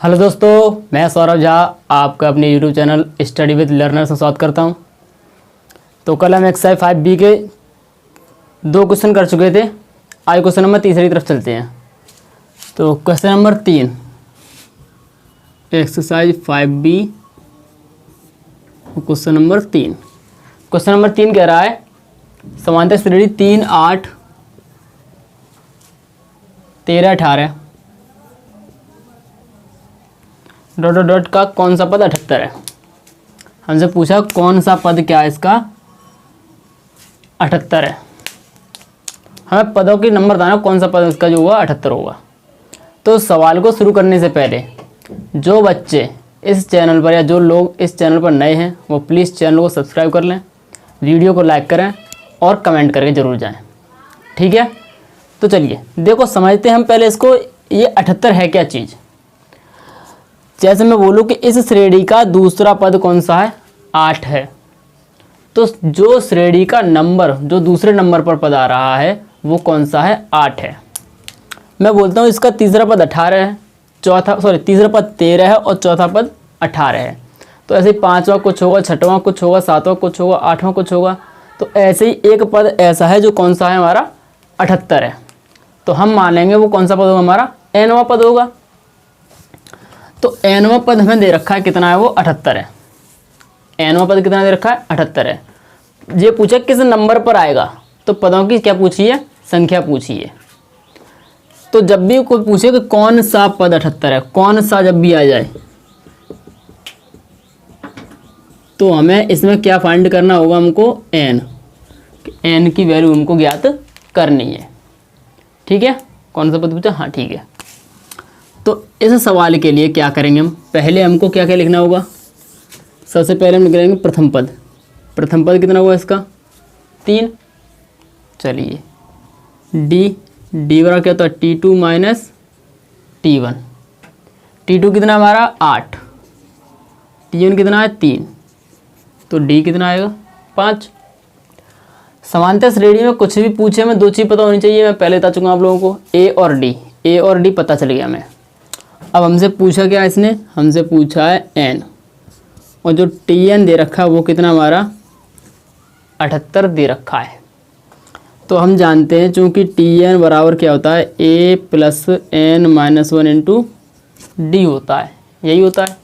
Hello दोस्तों, मैं सौरभ झा आपका अपने YouTube channel study with learners में स्वागत करता हूं। तो कल हम एक्सरसाइज 5B के 2 क्वेश्चन कर चुके थे। आज क्वेश्चन नंबर तीसरी तरफ चलते हैं। तो question number 3 exercise 5B question number 3। Question number 3 कह रहा है समांतर श्रेणी 3, 8, 13, 18 डॉट डॉट डॉट का कौन सा पद 78 है। हमसे पूछा कौन सा पद क्या है इसका 78 है। हमें पदों की नंबर बताना कौन सा पद इसका जो होगा 78 होगा। तो सवाल को शुरू करने से पहले जो बच्चे इस चैनल पर या जो लोग इस चैनल पर नए हैं वो प्लीज़ चैनल को सब्सक्राइब कर लें, वीडियो को लाइक करें और कमेंट करके ज़रूर जाएं। ठीक है, तो चलिए देखो समझते हैं हम पहले इसको, ये 78 है क्या चीज़। जैसे मैं बोलूँ कि इस श्रेणी का दूसरा पद कौन सा है 8 है, तो जो श्रेणी का नंबर जो दूसरे नंबर पर पद आ रहा है वो कौन सा है 8 है। मैं बोलता हूँ इसका तीसरा पद 18 है, तीसरा पद 13 है और चौथा पद 18 है। तो ऐसे ही 5वां कुछ होगा, 6वां कुछ होगा, 7वां कुछ होगा, 8वां कुछ होगा। तो ऐसे ही एक पद ऐसा है जो कौन सा है हमारा 78 है। तो हम मानेंगे वो कौन सा पद होगा हमारा nवां पद होगा। तो nवां पद हमें दे रखा है कितना है वो 78 है। nवां पद कितना दे रखा है 78 है। ये पूछा किस नंबर पर आएगा, तो पदों की क्या पूछी है संख्या पूछी है। तो जब भी कोई पूछे कि कौन सा पद 78 है, कौन सा जब भी आ जाए तो हमें इसमें क्या फाइंड करना होगा हमको n की वैल्यू हमको ज्ञात करनी है। ठीक है, कौन सा पद पूछा, हाँ ठीक है। तो इस सवाल के लिए क्या करेंगे हम, पहले हमको क्या क्या लिखना होगा। सबसे पहले हम लिख लेंगे प्रथम पद। प्रथम पद कितना हुआ इसका 3। चलिए डी बराबर क्या होता है T2 माइनस T1। T2 कितना हमारा 8, T1 कितना है 3, तो D कितना आएगा 5। समांतर श्रेणी में कुछ भी पूछे में 2 चीज़ पता होनी चाहिए। मैं पहले बता चुका हूँ आप लोगों को A और D पता चल गया हमें। अब हमसे पूछा क्या इसने, हमसे पूछा है n, और जो Tn दे रखा है वो कितना हमारा 78 दे रखा है। तो हम जानते हैं चूँकि Tn बराबर क्या होता है a plus n minus 1 into D होता है, यही होता है।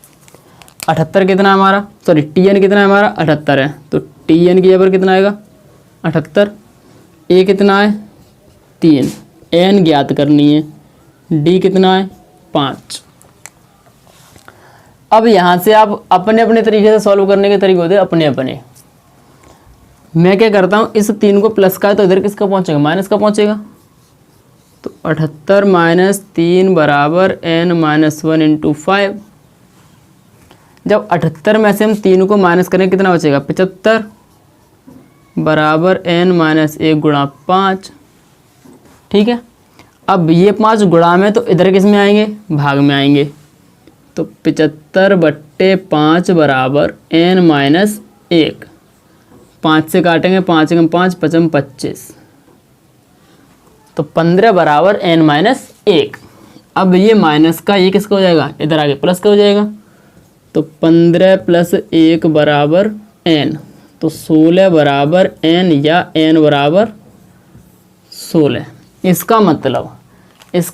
78 कितना हमारा Tn कितना है हमारा 78 है, तो Tn की जगह कितना आएगा 78। a कितना है 3, n ज्ञात करनी है, d कितना है 5। अब यहाँ से आप अपने अपने तरीके से सॉल्व करने के तरीके होते हैं अपने अपने। मैं क्या करता हूँ, इस 3 को प्लस का है तो इधर किसका पहुँचेगा माइनस का पहुँचेगा। तो 78 माइनस 3 बराबर n माइनस 1 इंटू 5। जब 78 में से हम 3 को माइनस करें कितना बचेगा 75 बराबर n माइनस 1 गुणा 5। ठीक है, अब ये 5 गुणा में तो इधर किस में आएंगे भाग में आएंगे। तो 75/5 बराबर n माइनस 1। 5 से काटेंगे, 5 एकम 5, 5 25, तो 15 बराबर n माइनस 1। अब ये माइनस का ये किसका हो जाएगा इधर आगे प्लस का हो जाएगा। तो 15 प्लस 1 बराबर n, तो 16 बराबर n या n बराबर 16। इसका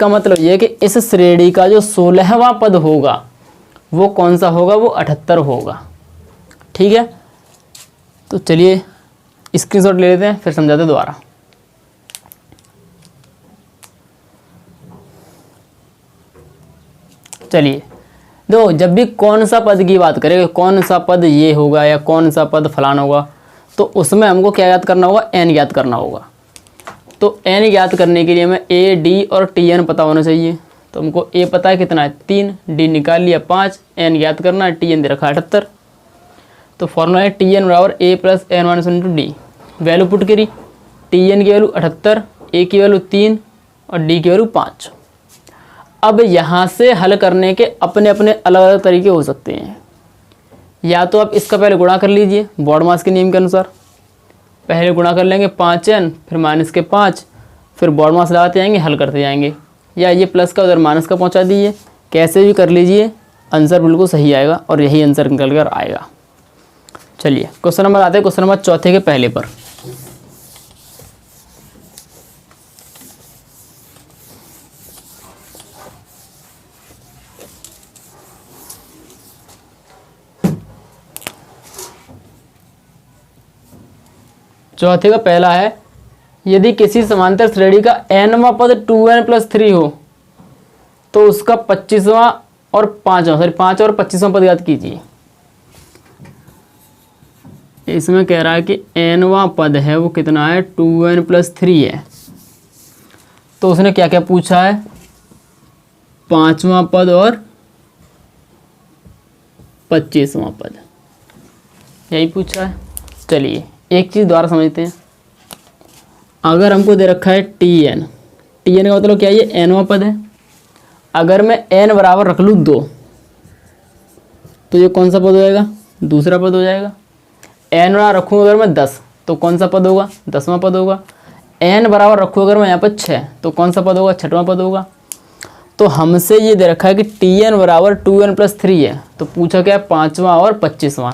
मतलब ये कि इस श्रेणी का जो 16वां पद होगा वो कौन सा होगा वो 78 होगा। ठीक है, तो चलिए स्क्रीनशॉट ले लेते हैं फिर समझाते हैं दोबारा। चलिए देखो, जब भी कौन सा पद की बात करें, कौन सा पद ये होगा या कौन सा पद फलाना होगा, तो उसमें हमको क्या याद करना होगा n याद करना होगा। तो n ज्ञात करने के लिए हमें a, d और Tn पता होना चाहिए। तो हमको a पता है कितना है 3, d निकाल लिया 5, n ज्ञात करना है, Tn दे रखा है 78। तो फॉर्मूला है Tn बराबर a plus n minus 1 into D. Value put करी, Tn की वैल्यू 78, a की वैल्यू 3 और d की वैल्यू 5। अब यहाँ से हल करने के अपने अपने अलग अलग तरीके हो सकते हैं। या तो आप इसका पहले गुणा कर लीजिए बॉड मास के नियम के अनुसार। पहले गुणा कर लेंगे 5n, फिर माइनस के 5, फिर बॉड मास लगाते जाएंगे हल करते जाएंगे। या ये प्लस का उधर माइनस का पहुंचा दीजिए, कैसे भी कर लीजिए, आंसर बिल्कुल सही आएगा और यही आंसर निकल कर आएगा। चलिए क्वेश्चन नंबर आते हैं क्वेश्चन नंबर चौथे के पहले पर। चौथे का पहला है, यदि किसी समांतर श्रेणी का nवां पद 2n + 3 हो तो उसका 25वां और 5वां 25वां पद याद कीजिए। इसमें कह रहा है कि nवां पद है वो कितना है, 2n + 3 है। तो उसने क्या क्या पूछा है, 5वां पद और 25वां पद, यही पूछा है। चलिए एक चीज़ दोबारा समझते हैं। अगर हमको दे रखा है tn का मतलब क्या है, ये nवां पद है। अगर मैं n बराबर रख लूँ 2 तो ये कौन सा पद हो जाएगा, दूसरा पद हो जाएगा। n बराबर रखूँ अगर मैं 10 तो कौन सा पद होगा, 10वां पद होगा। n बराबर रखूँ अगर मैं यहाँ पर 6 तो कौन सा पद होगा, 6वां पद होगा। तो हमसे ये दे रखा है कि tn बराबर 2n + 3 है, तो पूछा क्या है, 5वां और 25वां।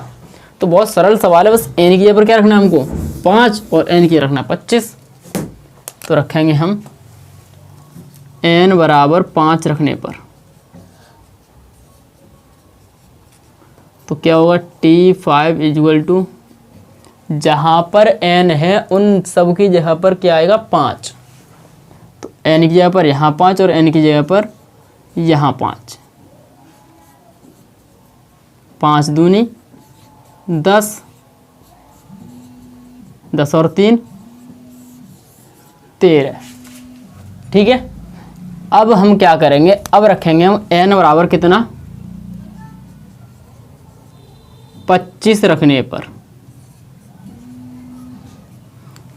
तो बहुत सरल सवाल है, बस n की जगह पर क्या रखना है हमको, 5 और n की रखना 25। तो रखेंगे हम n बराबर 5 रखने पर तो क्या होगा, T5 = जहाँ पर n है उन सब की जगह पर क्या आएगा, 5। तो n की जगह पर यहाँ 5 और n की जगह पर यहाँ 5, 5 दूनी 10, 10 और 3 13। ठीक है, अब हम क्या करेंगे, अब रखेंगे हम n बराबर कितना, 25 रखने पर।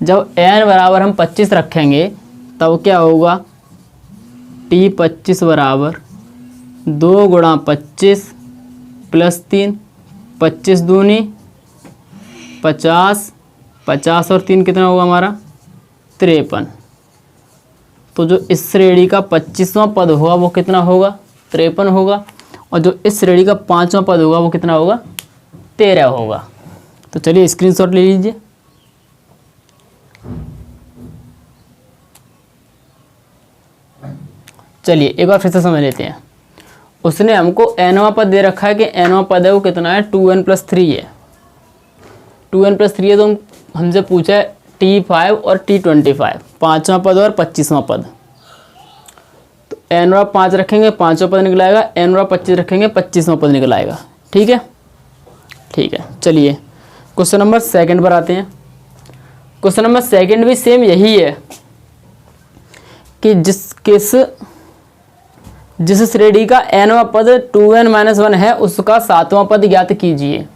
जब n बराबर हम 25 रखेंगे तब क्या होगा, T25 बराबर 2 × 25 + 3, 25 दूनी 50, 50 और 3 कितना होगा हमारा, 53। तो जो इस श्रेणी का 25वां पद होगा वो कितना होगा, 53 होगा। और जो इस श्रेणी का 5वां पद होगा वो कितना होगा, 13 होगा। तो चलिए स्क्रीनशॉट ले लीजिए। चलिए एक बार फिर से समझ लेते हैं। उसने हमको nवां पद दे रखा है कि nवां पद है वो कितना है, 2n + 3 है। 2n + 3 है तो हमसे पूछा है T5 और T25, 5वां पद और 25वां पद। तो n 5 रखेंगे 5वां पद निकल आएगा, n 25 रखेंगे 25वां पद निकल आएगा। ठीक है, ठीक है। चलिए क्वेश्चन नंबर सेकंड पर आते हैं। क्वेश्चन नंबर सेकंड भी सेम यही है कि जिस श्रेणी का nवां पद 2n - 1 है उसका 7वां पद ज्ञात कीजिए।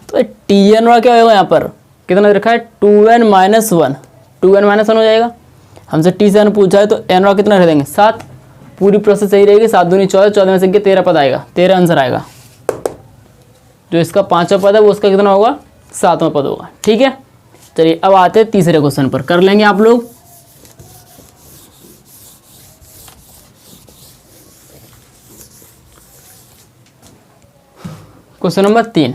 तो tn क्या होगा, यहाँ पर कितना रखा है, 2n - 1, 2n - 1 हो जाएगा। हमसे t से n पूछा है तो n कितना रख देंगे, 7। पूरी प्रोसेस सही रहेगी, 7 दूनी 14, 14 में से 13 पद आएगा, 13 आंसर आएगा। जो इसका 5वां पद है वो उसका कितना होगा, 7वां पद होगा। ठीक है, चलिए अब आते हैं तीसरे क्वेश्चन पर, कर लेंगे आप लोग। क्वेश्चन नंबर 3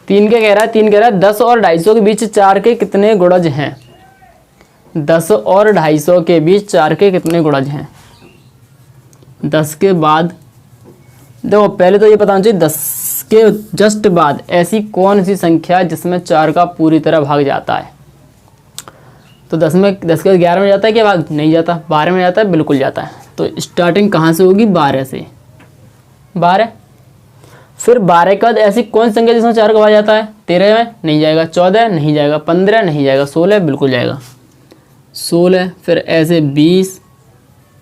क्या कह रहा है, 3 कह रहा है 10 और 250 के बीच 4 के कितने गुणज हैं। 10 और 250 के बीच 4 के कितने गुणज हैं। 10 के बाद देखो, पहले तो ये पता होना चाहिए 10 के जस्ट बाद ऐसी कौन सी संख्या जिसमें 4 का पूरी तरह भाग जाता है। तो 10 के 11 में जाता है क्या भाग, नहीं जाता। 12 में जाता है, बिल्कुल जाता है। तो स्टार्टिंग कहाँ से होगी, 12 से। 12, फिर 12 के बाद ऐसी कौन सी संख्या जिसमें 4 का भाग जाता है, 13 में नहीं जाएगा, 14 नहीं जाएगा, 15 नहीं जाएगा, 16 बिल्कुल जाएगा, 16। फिर ऐसे 20,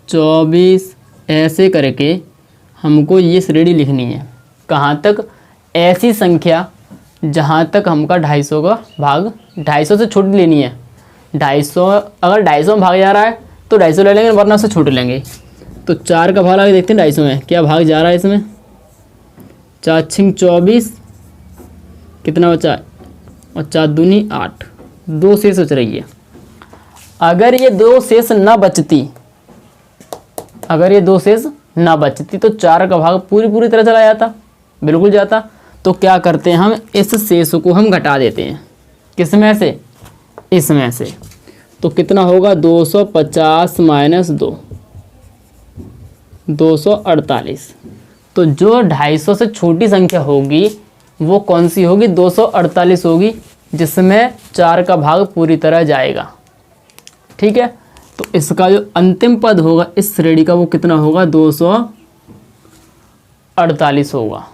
24 ऐसे करके हमको ये श्रेणी लिखनी है। कहाँ तक, ऐसी संख्या जहाँ तक हमका 250 का भाग 250 से छोटी लेनी है। 250 अगर 250 में भाग जा रहा है तो 250 ले लेंगे, वरना से छोटे लेंगे। तो 4 का भाग आगे देखते हैं 250 में क्या भाग जा रहा है। इसमें 4 छिंग 24, कितना बचा, और 4 दूनी 8, 2 शेष बच रही है। अगर ये दो शेष न बचती, अगर ये दो शेष ना बचती तो 4 का भाग पूरी तरह चला जाता, बिल्कुल जाता। तो क्या करते हैं हम, इस शेष को हम घटा देते हैं, किस में से, इसमें से। तो कितना होगा 250 माइनस 2, 248। तो जो 250 से छोटी संख्या होगी वो कौन सी होगी, 248 होगी, जिसमें 4 का भाग पूरी तरह जाएगा। ठीक है, तो इसका जो अंतिम पद होगा इस श्रेणी का वो कितना होगा, 248 होगा।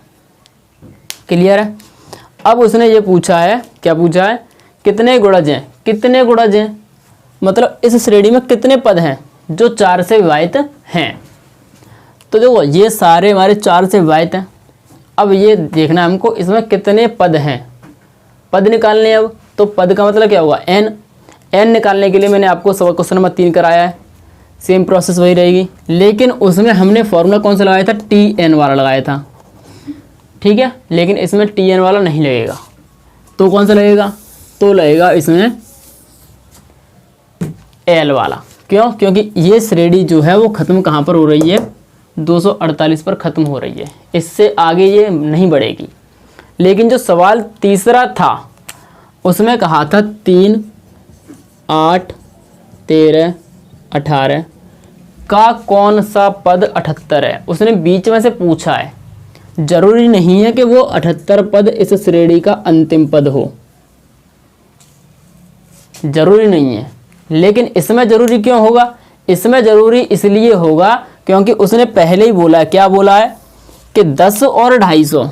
क्लियर है। अब उसने ये पूछा है, क्या पूछा है, कितने गुणज हैं, कितने गुणज हैं, मतलब इस श्रेणी में कितने पद हैं जो 4 से विभाजित हैं। तो देखो ये सारे हमारे 4 से विभाजित हैं। अब ये देखना है हमको इसमें कितने पद हैं, पद निकालने हैं। अब तो पद का मतलब क्या होगा, n निकालने के लिए मैंने आपको क्वेश्चन नंबर 3 कराया है, सेम प्रोसेस वही रहेगी, लेकिन उसमें हमने फॉर्मूला कौन सा लगाया था, tn वाला लगाया था। ठीक है, लेकिन इसमें tn वाला नहीं लगेगा, तो कौन सा लगेगा, तो लगेगा इसमें l वाला। क्यों, क्योंकि ये श्रेणी जो है वो ख़त्म कहाँ पर हो रही है, 248 पर ख़त्म हो रही है, इससे आगे ये नहीं बढ़ेगी। लेकिन जो सवाल तीसरा था उसमें कहा था 3, 8, 13, 18 का कौन सा पद 78 है, उसने बीच में से पूछा है। जरूरी नहीं है कि वो 78 पद इस श्रेणी का अंतिम पद हो, जरूरी नहीं है। लेकिन इसमें जरूरी क्यों होगा, इसमें जरूरी इसलिए होगा क्योंकि उसने पहले ही बोला है, क्या बोला है कि 10 और 250,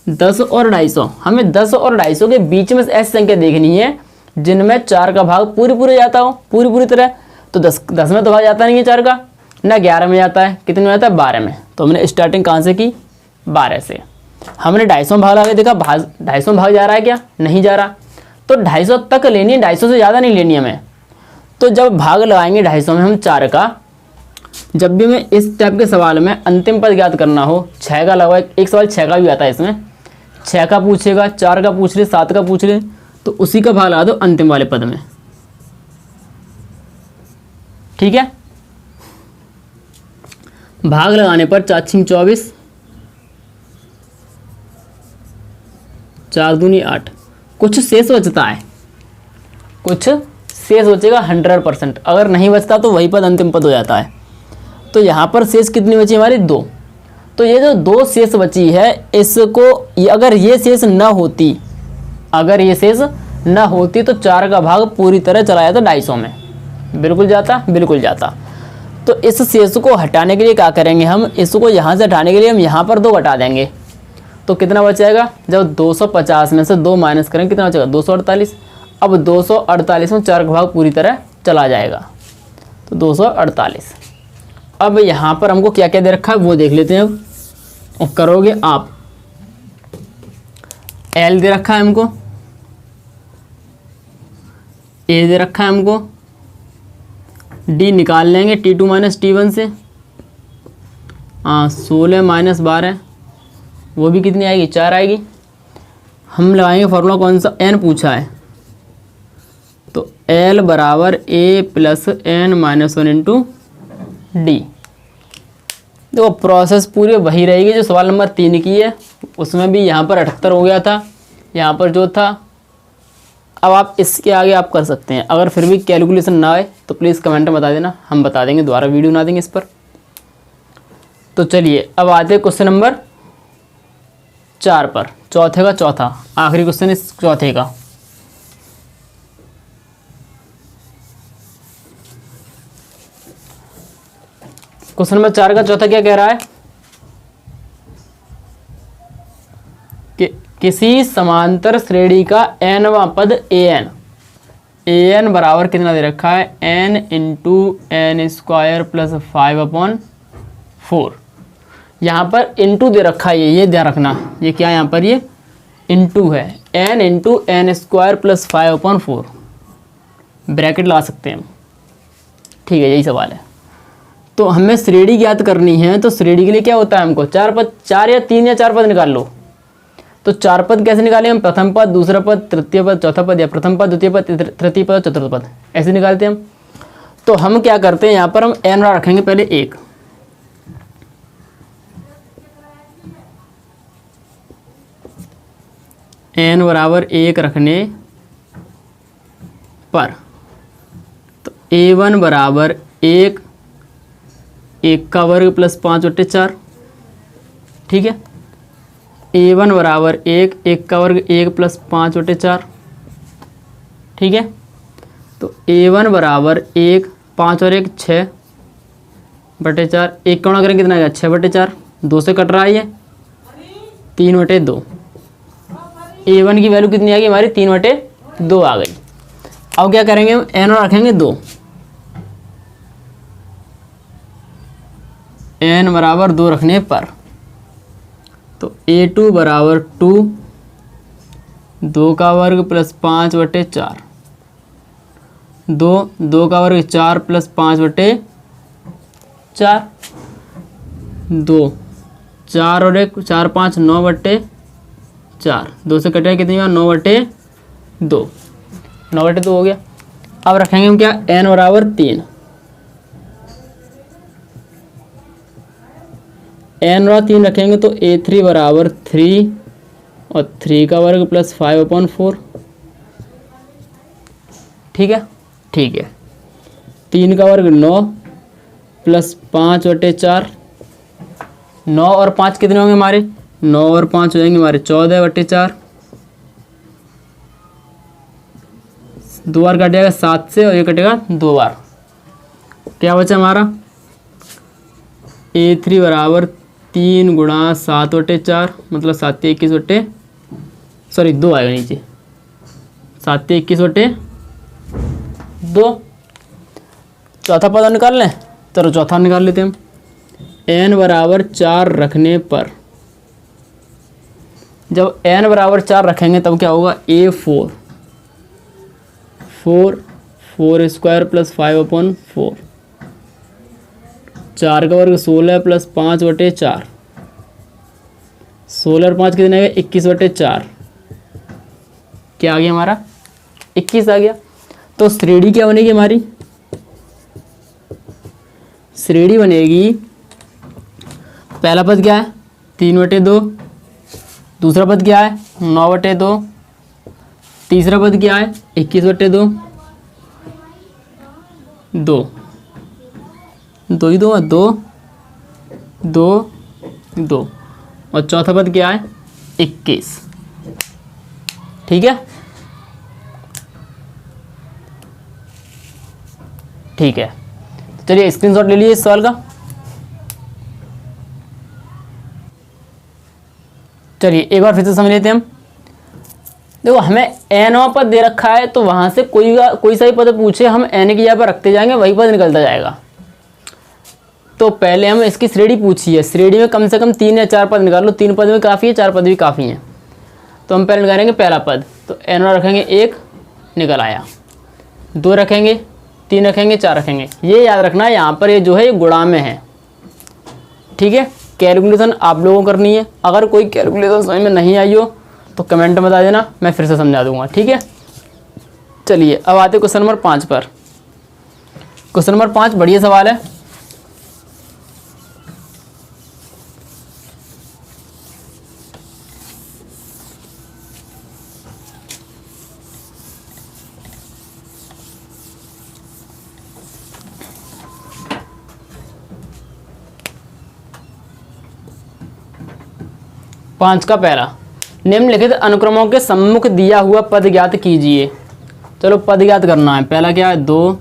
10 और 250, हमें 10 और 250 के बीच में ऐसी संख्या देखनी है जिनमें 4 का भाग पूरी जाता हो, पूरी तरह। तो 10 में तो भाग जाता नहीं है 4 का, ना 11 में जाता है, कितने में जाता है, 12 में। तो हमने स्टार्टिंग कहाँ से की, 12 से। हमने 250 भाग लगा के देखा, 250 भाग जा रहा है क्या, नहीं जा रहा। तो 250 तक लेनी है, 250 से ज़्यादा नहीं लेनी हमें। तो जब भाग लगाएंगे 250 में हम 4 का, जब भी मैं इस टाइप के सवाल में अंतिम पद ज्ञात करना हो, 6 का लगा, एक सवाल 6 का भी आता है, इसमें 6 का पूछेगा, 4 का पूछ ले, 7 का पूछ ले, तो उसी का भाग लगा दो अंतिम वाले पद में। ठीक है, भाग लगाने पर 4 6 24, 4 दूनी 8, कुछ शेष बचता है, कुछ शेष बचेगा 100%। अगर नहीं बचता तो वही पद अंतिम पद हो जाता है। तो यहाँ पर शेष कितनी बची हमारी, 2। तो ये जो 2 शेष बची है, इसको अगर ये शेष न होती, अगर ये शेष न होती तो 4 का भाग पूरी तरह चला जाता 250 में, बिल्कुल जाता, बिल्कुल जाता। तो इस शेष को हटाने के लिए क्या करेंगे हम, इसको यहाँ से हटाने के लिए हम यहाँ पर 2 घटा देंगे। तो कितना बचेगा, जब 250 में से 2 माइनस करेंगे कितना बचेगा, 248। अब 248 में 4 का भाग पूरी तरह चला जाएगा, तो 248। अब यहाँ पर हमको क्या क्या दे रखा है वो देख लेते हैं। अब और करोगे आप, L दे रखा है हमको, A दे रखा है हमको, D निकाल लेंगे T2 माइनस T1 से। 16 माइनस 12, वो भी कितनी आएगी, 4 आएगी। हम लगाएंगे फॉर्मूला कौन सा, n पूछा है, तो L बराबर A plus n minus 1 into D. देखो प्रोसेस पूरी वही रहेगी जो सवाल नंबर 3 की है, उसमें भी यहाँ पर 78 हो गया था, यहाँ पर जो था। अब आप इसके आगे आप कर सकते हैं। अगर फिर भी कैलकुलेशन ना आए तो प्लीज़ कमेंट में बता देना, हम बता देंगे, दोबारा वीडियो बना देंगे इस पर। तो चलिए अब आते हैं क्वेश्चन नंबर 4 पर, चौथे का चौथा, आखिरी क्वेश्चन इस चौथे का। क्वेश्चन नंबर 4 का चौथा क्या कह रहा है कि किसी समांतर श्रेणी का nवां पद an बराबर कितना दे रखा है, n into n square plus 5/4। यहाँ पर इंटू दे रखा है, ये ध्यान रखना, ये क्या यहाँ पर ये इंटू है, n into n square plus 5/4, bracket लगा सकते हैं हम। ठीक है, यही सवाल है। तो हमें श्रेणी ज्ञात करनी है, तो श्रेणी के लिए क्या होता है, हमको 4 पद, 4 या 3 या 4 पद निकाल लो। तो 4 पद कैसे निकालें हम? प्रथम पद, दूसरा पद, तृतीय पद, चौथा पद, या प्रथम पद, द्वितीय पद, तृतीय पद, चतुर्थ पद, ऐसे निकालते हैं हम। तो हम क्या करते हैं, यहाँ पर हम n रखेंगे पहले 1, n बराबर 1 रखने पर तो a1 बराबर 1, 1 का वर्ग प्लस 5/4, ठीक है। a1 बराबर 1, 1 का वर्ग 1 प्लस 5/4, ठीक है। तो a1 बराबर 1, 5 और 1 6/4, 1 का गुणा करेंगे कितना आएगा 6/4, 2 से कट रहा है ये 3/2। a1 की वैल्यू कितनी आ गई हमारी 3/2 आ गई। अब क्या करेंगे हम, n रखेंगे 2, n बराबर 2 रखने पर तो a2 बराबर 2, 2 का वर्ग प्लस 5/4, 2 का वर्ग 4 प्लस 5/4, 2, 4 और 1 4 5 9/4, 2 से कटेगा कितनी बार 9/2, 9/2 हो गया। अब रखेंगे हम क्या, n बराबर 3, n और 3 रखेंगे तो a3 बराबर 3 और 3 का वर्ग प्लस 5/4, ठीक है, ठीक है। 3 का वर्ग 9 प्लस 5/4, 9 और 5 कितने होंगे हमारे, 9 और 5 हो जाएंगे हमारे 14/4, 2 बार कट जाएगा 7 से और ये कटेगा 2 बार। क्या बचा हमारा, a3 बराबर 3 गुणा 7/4 मतलब 7 21 सॉरी 2 आएगा नीचे, 7 21/2। चौथा पद निकाल लें, चलो चौथा निकाल लेते हैं हम। n बराबर 4 रखने पर, जब n बराबर 4 रखेंगे तब क्या होगा, a4 4 स्क्वायर प्लस 5/4, 4 का वर्ग 16 प्लस 5/4, 16 और 5 कितने आ गए 21/4, क्या आ गया हमारा 21 आ गया। तो श्रेणी क्या बनेगी हमारी, श्रेणी बनेगी, पहला पद क्या है 3/2, दूसरा पद क्या है 9/2, तीसरा पद क्या है 21/2, 2 ही 2 2 और चौथा पद क्या है 21, ठीक है, ठीक है। चलिए स्क्रीनशॉट ले लीजिए इस सवाल का। चलिए एक बार फिर से समझ लेते हैं हम। देखो हमें nवां पद दे रखा है तो वहां से कोई सा भी पद पूछे हम n की जगह पर रखते जाएंगे, वही पद निकलता जाएगा। तो पहले हम इसकी श्रेणी पूछी है, श्रेणी में कम से कम 3 या 4 पद निकाल लो, 3 पद में काफ़ी है, 4 पद भी काफ़ी हैं। तो हम पहले निकालेंगे पहला पद, तो n रखेंगे 1 निकल आया, 2 रखेंगे, 3 रखेंगे, 4 रखेंगे। ये याद रखना है यहाँ पर ये जो है ये गुणा में है, ठीक है। कैलकुलेशन आप लोगों को करनी है, अगर कोई कैलकुलेशन समझ में नहीं आई हो तो कमेंट में बता देना, मैं फिर से समझा दूंगा, ठीक है। चलिए अब आते क्वेश्चन नंबर 5 पर। क्वेश्चन नंबर 5 बढ़िया सवाल है। पाँच का पहला, निम्नलिखित अनुक्रमों के सम्मुख दिया हुआ पद ज्ञात कीजिए। चलो पद ज्ञात करना है। पहला क्या है 2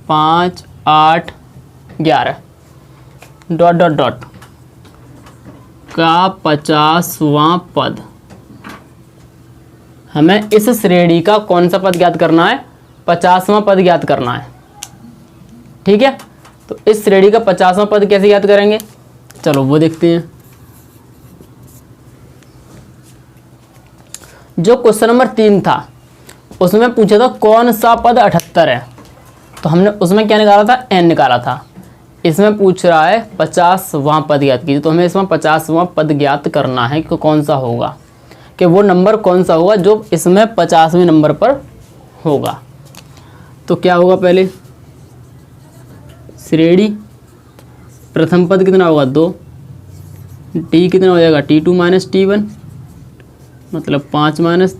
5 8 11 डॉट डॉट डॉट का 50वां पद। हमें इस श्रेणी का कौन सा पद ज्ञात करना है, 50वां पद ज्ञात करना है, ठीक है। तो इस श्रेणी का 50वां पद कैसे ज्ञात करेंगे, चलो वो देखते हैं। जो क्वेश्चन नंबर 3 था उसमें पूछा था कौन सा पद 78 है, तो हमने उसमें क्या निकाला था, n निकाला था। इसमें पूछ रहा है 50वां पद ज्ञात कीजिए, तो हमें इसमें 50वां पद ज्ञात करना है कि कौन सा होगा, कि वो नंबर कौन सा होगा जो इसमें 50वें नंबर पर होगा। तो क्या होगा, पहले श्रेणी प्रथम पद कितना होगा 2, टी कितना हो जाएगा T2 माइनस T1 मतलब 5 माइनस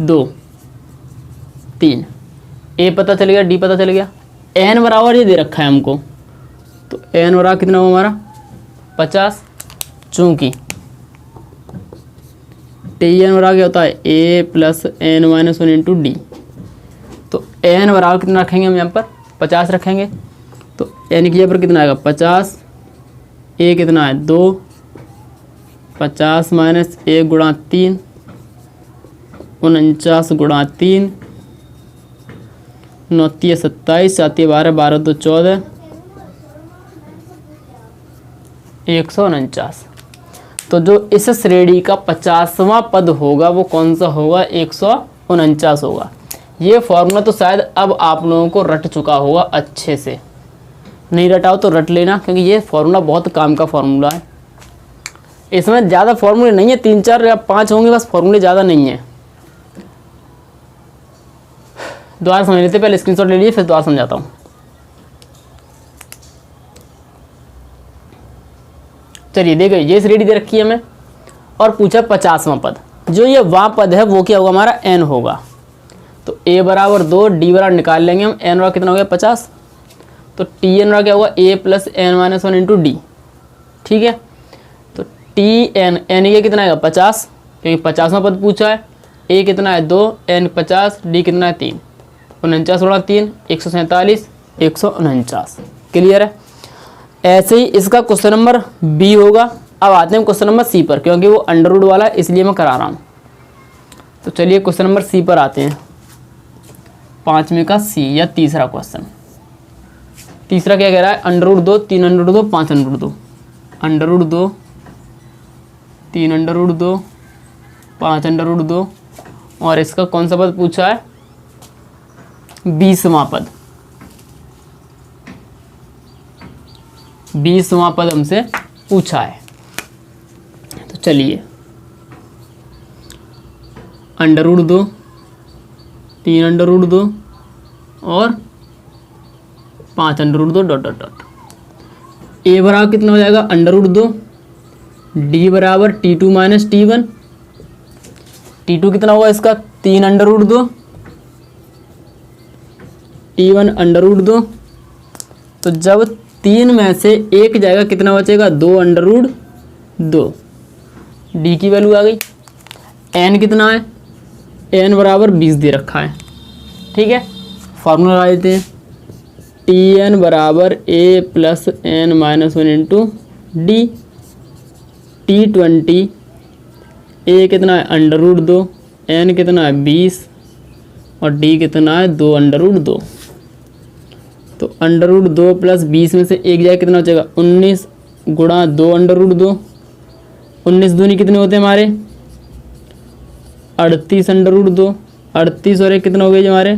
2 3, ए पता चल गया, डी पता चल गया। एन बराबर ये दे रखा है हमको, तो एन बराबर कितना होगा हमारा 50, चूँकि टी एन बराबर क्या होता है a plus n minus 1 into d. तो एन बराबर कितना रखेंगे हम यहाँ पर 50 रखेंगे, तो एन की जगह पर कितना आएगा 50, ए कितना है 2, 50 माइनस 1 गुणा 3 49 गुणा 3 9 3 27 7 12 12 2 14 149। तो जो इस श्रेणी का 50वां पद होगा वो कौन सा होगा 149 होगा। ये फॉर्मूला तो शायद अब आप लोगों को रट चुका होगा अच्छे से, नहीं रटाओ तो रट लेना, क्योंकि ये फॉर्मूला बहुत काम का फॉर्मूला है। इसमें ज़्यादा फॉर्मूले नहीं है, 3 4 या 5 होंगे बस, फॉर्मूले ज़्यादा नहीं है। दोबारा समझ लेते, पहले स्क्रीनशॉट ले लीजिए फिर दोबारा समझाता हूँ। चलिए देखिए, ये श्रेणी दे रखी है हमें और पूछा 50वां पद, जो ये वहाँ पद है वो क्या होगा हमारा n होगा। तो a बराबर 2, d बराबर निकाल लेंगे हम, n बराबर कितना हो गया 50, तो टी एन बराबर क्या होगा a plus n minus 1 into d. ठीक है, तो टी एन एन ये कितना आएगा 50, क्योंकि 50वां पद पूछा है। a कितना है 2, n 50, d कितना है 3, 49 गुणा 3 147 149। क्लियर है। ऐसे ही इसका क्वेश्चन नंबर बी होगा। अब आते हैं क्वेश्चन नंबर सी पर, क्योंकि वो अंडर रूट वाला है इसलिए मैं करा रहा हूँ। तो चलिए क्वेश्चन नंबर सी पर आते हैं, 5वें का सी या तीसरा क्वेश्चन। तीसरा क्या कह रहा है, under root 2 3 under root 2 5 under root 2, under root 2 3 under root 2 5 under root 2, और इसका कौन सा पद पूछा है 20वां पद। 20वां पद हमसे पूछा है। तो चलिए, अंडर रूट 2 3 अंडर रूट 2 और 5 under root 2 dot dot dot. A बराबर कितना हो जाएगा अंडर रूट 2, डी बराबर T2 माइनस T1, T2 कितना होगा इसका 3 under root 2, T1 under root 2। तो जब 3 में से एक जाएगा कितना बचेगा 2 अंडर रूट 2, डी की वैल्यू आ गई। एन कितना है, एन बराबर 20 दे रखा है। ठीक है, फार्मूला लगा देते हैं, टी एन बराबर a plus n minus 1 into d. T20 a कितना है अंडर रूट 2, एन कितना है 20 और डी कितना है 2 अंडर रूट 2। तो अंडर रूट 2 प्लस 20 में से एक जाए कितना बचेगा 19 गुणा 2 अंडर रूट 2। 19 दूनी कितने होते हैं हमारे 38 अंडर रूट 2, 38 और एक कितना हो गया हमारे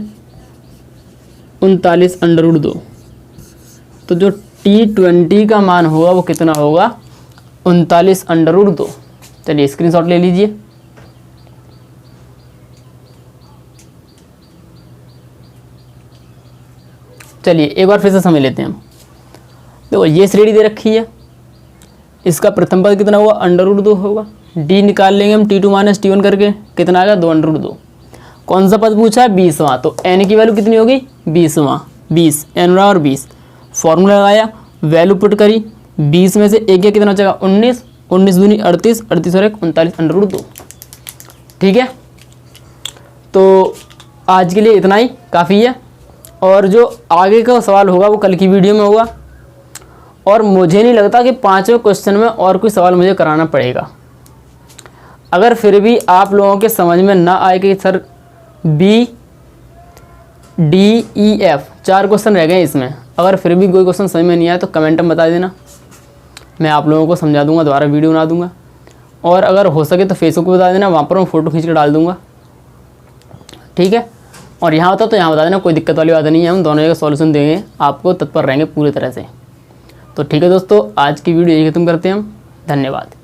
39 अंडर रूट 2। तो जो T20 का मान होगा वो कितना होगा 39 अंडर रूट 2। चलिए स्क्रीनशॉट ले लीजिए। चलिए एक बार फिर से समझ लेते हैं हम। देखो ये श्रेणी दे रखी है, इसका प्रथम पद कितना होगा अंडर रूट 2 होगा। डी निकाल लेंगे हम T2 माइनस T1 करके, कितना आएगा 2 अंडर रूट 2। कौन सा पद पूछा है 20वां, तो n की वैल्यू कितनी होगी 20वां, 20 n और 20। फॉर्मूला लगाया, वैल्यू पुट करी, 20 में से एक गया कितना बचेगा 19, 19 दूनी 38, 38 और एक 39 अंडर रूट 2। ठीक है, तो आज के लिए इतना ही काफ़ी है, और जो आगे का सवाल होगा वो कल की वीडियो में होगा। और मुझे नहीं लगता कि 5वें क्वेश्चन में और कोई सवाल मुझे कराना पड़ेगा। अगर फिर भी आप लोगों के समझ में ना आए कि sir B D E F 4 question रह गए इसमें, अगर फिर भी कोई क्वेश्चन समझ में नहीं आया तो कमेंट में बता देना, मैं आप लोगों को समझा दूंगा, दोबारा वीडियो बना दूंगा। और अगर हो सके तो फेसबुक पे बता देना, वहाँ पर मैं फ़ोटो खींच कर डाल दूंगा। ठीक है, और यहाँ होता तो यहाँ बता देना, कोई दिक्कत वाली बात नहीं है, हम दोनों जगह सॉल्यूशन देंगे, आपको तत्पर रहेंगे पूरी तरह से। तो ठीक है दोस्तों, आज की वीडियो यही खत्म करते हैं हम। धन्यवाद।